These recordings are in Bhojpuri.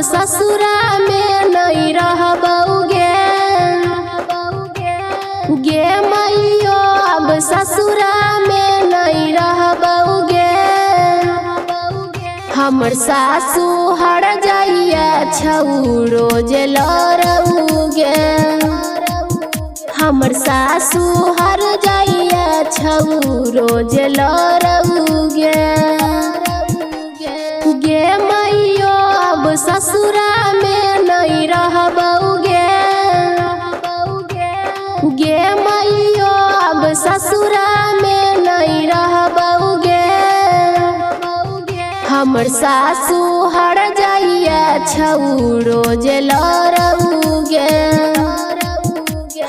ससुरा में नहीं रहबौगे गे मैयो अब ससुरा में नहीं रहबौगे। हमर सासू हर जाइया छऊ रोज लड़ौगे। हमर सासू हर जाइया छऊ रोज लड़ौगे गे मैयो अब ससुरा में नहीं रहबौगे गे मैयो अब ससुरा में नहीं रहबौगे। हमर सासू हर जाइया छऊ रोज लड़ौगे।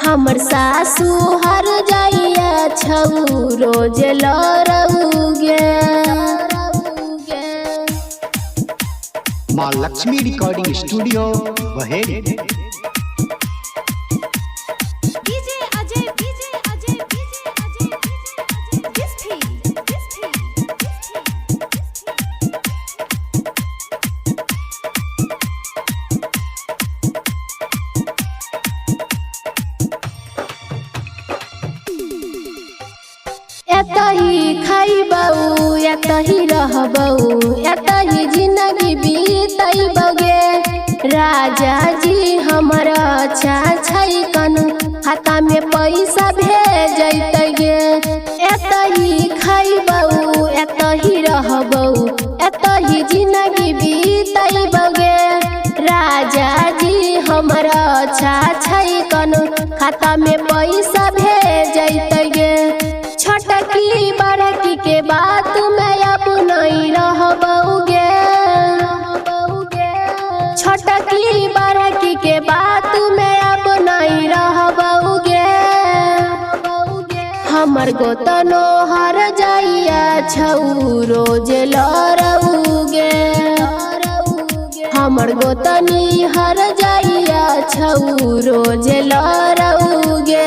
हमर सासू हर जाइया छऊ रोज लड़ौगे। माँ लक्ष्मी रिकॉर्डिंग स्टूडियो बहेड़ी। एतही खैबऊ एतही रहबऊ एतही जिंदगी बीतैबगे। राजा जी हमर अच्छा छै कन खाता में पैसा भेजतै गे। एतही खैबऊ एतही रहबऊ एतही जिंदगी बीतैबगे। राजा जी हमर अच्छा छै कन खाता में पैसा भेजतै गे। छोटकी बड़की के बात में अब नहीं रहबौगे। छोटकी बड़की के बात में अब नहीं रहबौगे। हमर गोतनो हर जाइया छऊ रोज लड़ौगे। हमर गोतनी हर जाइया छऊ रोज लड़ौगे।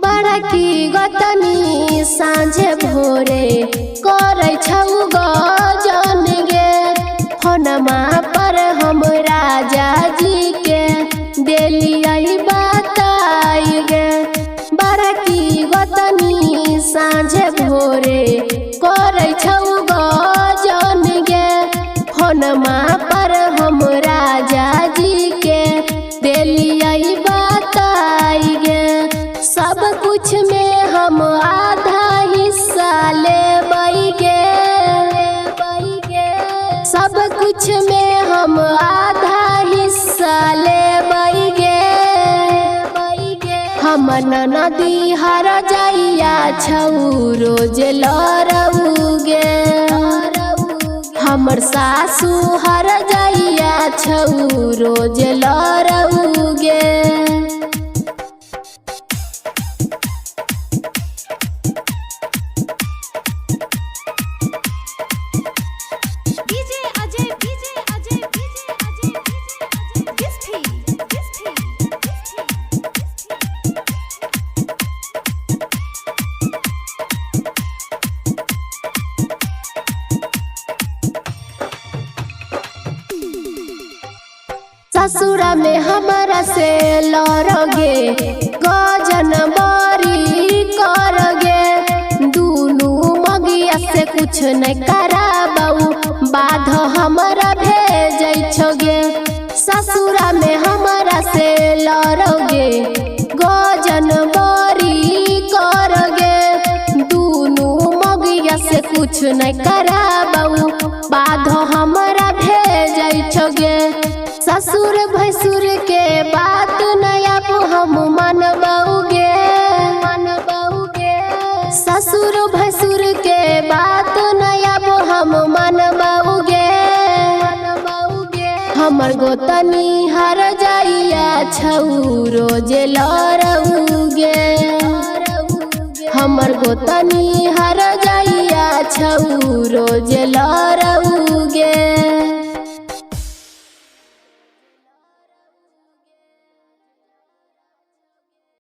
बड़की गोतनी साँझे भोरे करे छऊ गजन गे। फोनमा पर हम राजा जी के देलियै बताई गे। बड़की गोतनी साँझे भोरे करे छऊ गजन गे। फोनमा पर हम राजा जी के देलियै बताई गे। सब कुछ में हम आधा हिस्सा लेबैगे। सब कुछ में हम आधा हिस्सा लेबैगे। हम ननदी हर जाइया छऊ रोज लड़ौगे। हमर सासू हर जाइया छऊ रोज लड़ौगे। ससुरा में हमारा से लड़ोगे गजन बरी करोगे। दूनू मगिया से कुछ नहीं कराबऊ बाध हमारा भेजै छोगे। ससुरा में हमारा से लड़ोगे गजन बरी करोगे। दूनू मगिया से कुछ नहीं कराबऊ बाध हमारा भेजै छोगे। ससुर भसुर के बात नया हम मनबौगे। ससुर भसुर के बात नया हम मनबौगे। हमर गोतनी हर जाइया छऊ रोज लरउगे। हमर गोतनी हर जाइया छऊ रोज